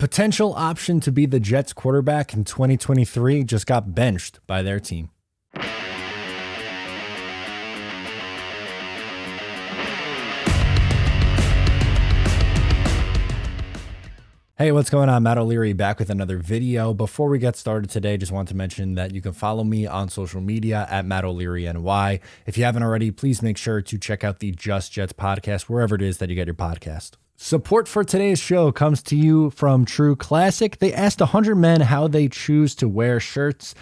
potential option to be the Jets quarterback in 2023 just got benched by their team. Hey, what's going on? Matt O'Leary back with another video. Before we get started today, just want to mention that you can follow me on social media at Matt O'Leary NY. If you haven't already, please make sure to check out the Just Jets podcast, wherever it is that you get your podcast. Support for today's show comes to you from True Classic. They asked 100 men how they choose to wear shirts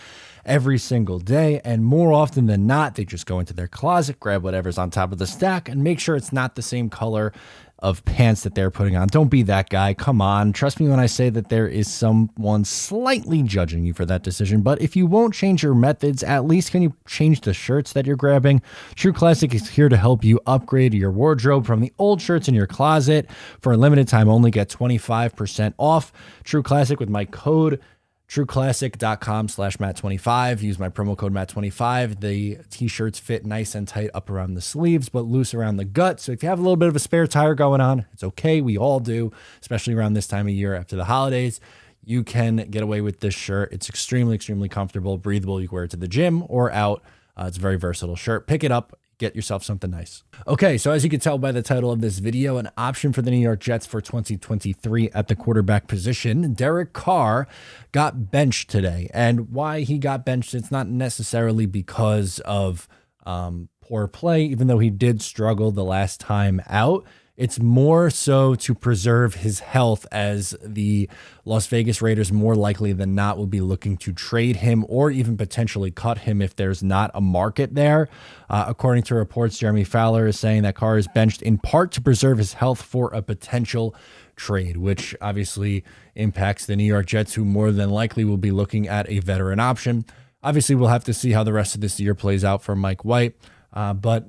every single day, and more often than not, they just go into their closet, grab whatever's on top of the stack, and make sure it's not the same color of pants that they're putting on. Don't be that guy. Come on. Trust me when I say that there is someone slightly judging you for that decision. But if you won't change your methods, at least can you change the shirts that you're grabbing? True Classic is here to help you upgrade your wardrobe from the old shirts in your closet. For a limited time only, get 25% off True Classic with my code trueclassic.com/Matt25. Use my promo code Matt25. The t-shirts fit nice and tight up around the sleeves, but loose around the gut. So if you have a little bit of a spare tire going on, it's okay. We all do, especially around this time of year after the holidays. You can get away with this shirt. It's extremely, extremely comfortable, breathable. You can wear it to the gym or out. It's a very versatile shirt. Pick it up. Get yourself something nice. Okay, so as you can tell by the title of this video, an option for the New York Jets for 2023 at the quarterback position, Derek Carr got benched today. And why he got benched, it's not necessarily because of poor play, even though he did struggle the last time out. It's more so to preserve his health, as the Las Vegas Raiders more likely than not will be looking to trade him or even potentially cut him if there's not a market there. According to reports, Jeremy Fowler is saying that Carr is benched in part to preserve his health for a potential trade, which obviously impacts the New York Jets, who more than likely will be looking at a veteran option. Obviously, we'll have to see how the rest of this year plays out for Mike White, but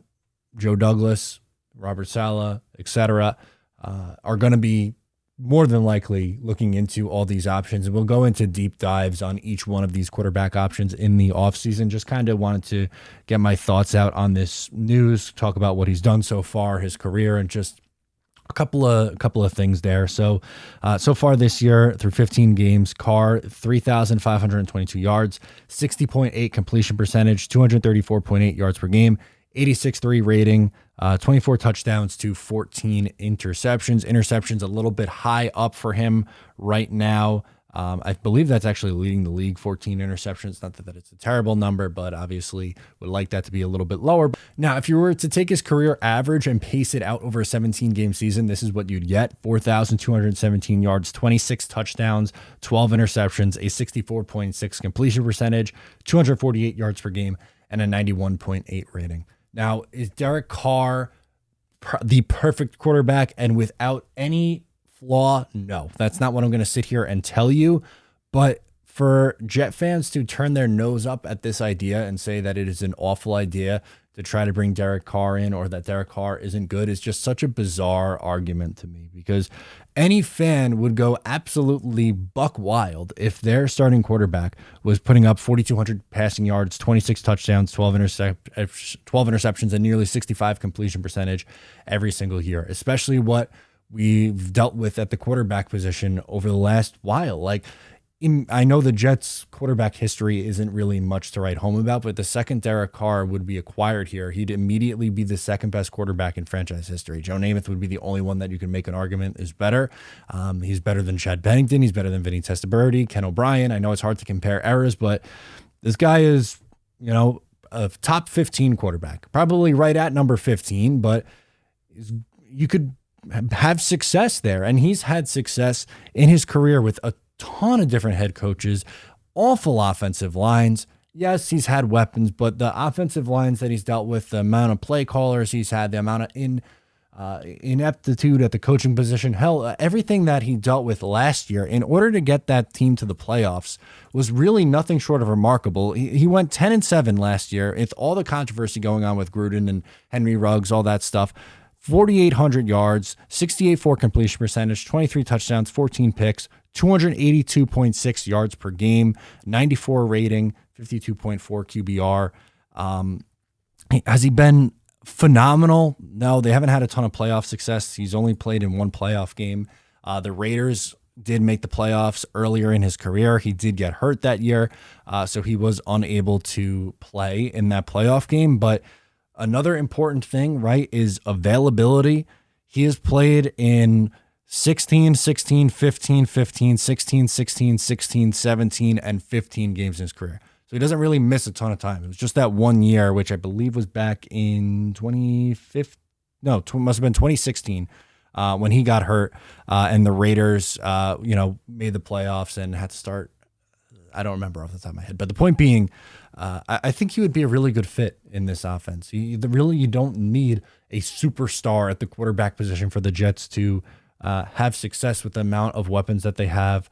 Joe Douglas, Robert Saleh, etc., are going to be more than likely looking into all these options. And we'll go into deep dives on each one of these quarterback options in the offseason. Just kind of wanted to get my thoughts out on this news, talk about what he's done so far, his career, and just a couple of things there. So far this year, through 15 games, Carr, 3,522 yards, 60.8 completion percentage, 234.8 yards per game, 86.3 rating, 24 touchdowns to 14 interceptions. Interceptions a little bit high up for him right now. I believe that's actually leading the league, 14 interceptions. Not that it's a terrible number, but obviously would like that to be a little bit lower. Now, if you were to take his career average and pace it out over a 17-game season, this is what you'd get: 4,217 yards, 26 touchdowns, 12 interceptions, a 64.6 completion percentage, 248 yards per game, and a 91.8 rating. Now, is Derek Carr the perfect quarterback and without any flaw? No, that's not what I'm going to sit here and tell you. But for Jet fans to turn their nose up at this idea and say that it is an awful idea to try to bring Derek Carr in, or that Derek Carr isn't good, is just such a bizarre argument to me, because any fan would go absolutely buck wild if their starting quarterback was putting up 4,200 passing yards, 26 touchdowns, 12 interceptions, and nearly 65 completion percentage every single year, especially what we've dealt with at the quarterback position over the last while. I know the Jets' quarterback history isn't really much to write home about, but the second Derek Carr would be acquired here, he'd immediately be the second best quarterback in franchise history. Joe Namath would be the only one that you can make an argument is better. He's better than Chad Pennington. He's better than Vinny Testaverde, Ken O'Brien. I know it's hard to compare eras, but this guy is, a top 15 quarterback, probably right at number 15, but you could have success there. And he's had success in his career with a ton of different head coaches, awful offensive lines. Yes, he's had weapons, but the offensive lines that he's dealt with, the amount of play callers he's had, the amount of ineptitude at the coaching position, hell, everything that he dealt with last year in order to get that team to the playoffs was really nothing short of remarkable. He went 10-7 last year. It's all the controversy going on with Gruden and Henry Ruggs, all that stuff. 4,800 yards, 68.4 completion percentage, 23 touchdowns, 14 picks, 282.6 yards per game, 94 rating, 52.4 QBR. Has he been phenomenal? No, they haven't had a ton of playoff success. He's only played in one playoff game. The Raiders did make the playoffs earlier in his career. He did get hurt that year, so he was unable to play in that playoff game. But another important thing, right, is availability. He has played in 16, 16, 15, 15, 16, 16, 16, 17, and 15 games in his career. So he doesn't really miss a ton of time. It was just that 1 year, which I believe was back in 2015. No, must have been 2016. When he got hurt and the Raiders, made the playoffs and had to start. I don't remember off the top of my head, but the point being, I think he would be a really good fit in this offense. You don't need a superstar at the quarterback position for the Jets to have success with the amount of weapons that they have.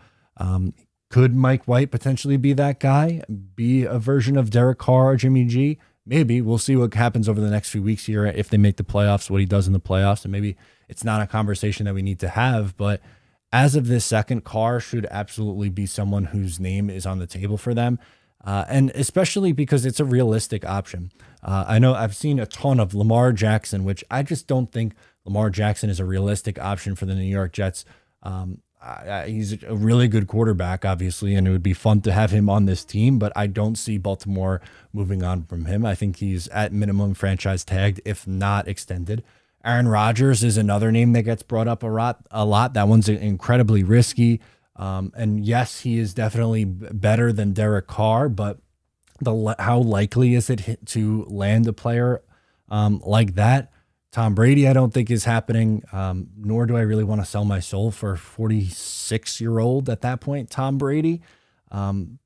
Could Mike White potentially be that guy? Be a version of Derek Carr or Jimmy G? Maybe. We'll see what happens over the next few weeks here if they make the playoffs, what he does in the playoffs, and maybe it's not a conversation that we need to have, but as of this second, Carr should absolutely be someone whose name is on the table for them, and especially because it's a realistic option. I know I've seen a ton of Lamar Jackson, which I just don't think Lamar Jackson is a realistic option for the New York Jets. He's a really good quarterback, obviously, and it would be fun to have him on this team, but I don't see Baltimore moving on from him. I think he's at minimum franchise tagged, if not extended. Aaron Rodgers is another name that gets brought up a lot. That one's incredibly risky. And yes, he is definitely better than Derek Carr, but how likely is it to land a player like that? Tom Brady, I don't think is happening, nor do I really want to sell my soul for a 46-year-old at that point, Tom Brady.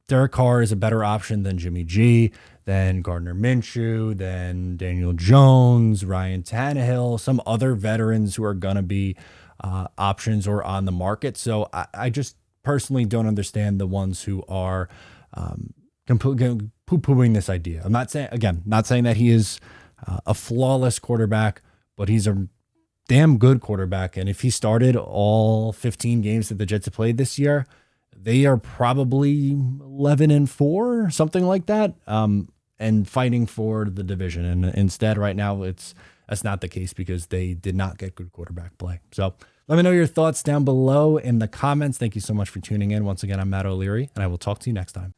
Derek Carr is a better option than Jimmy G, than Gardner Minshew, than Daniel Jones, Ryan Tannehill, some other veterans who are going to be options or on the market. So I just personally don't understand the ones who are poo-pooing this idea. I'm not saying that he is a flawless quarterback, but he's a damn good quarterback. And if he started all 15 games that the Jets have played this year, they are probably 11-4, something like that, and fighting for the division. And instead, right now, that's not the case because they did not get good quarterback play. So let me know your thoughts down below in the comments. Thank you so much for tuning in. Once again, I'm Matt O'Leary, and I will talk to you next time.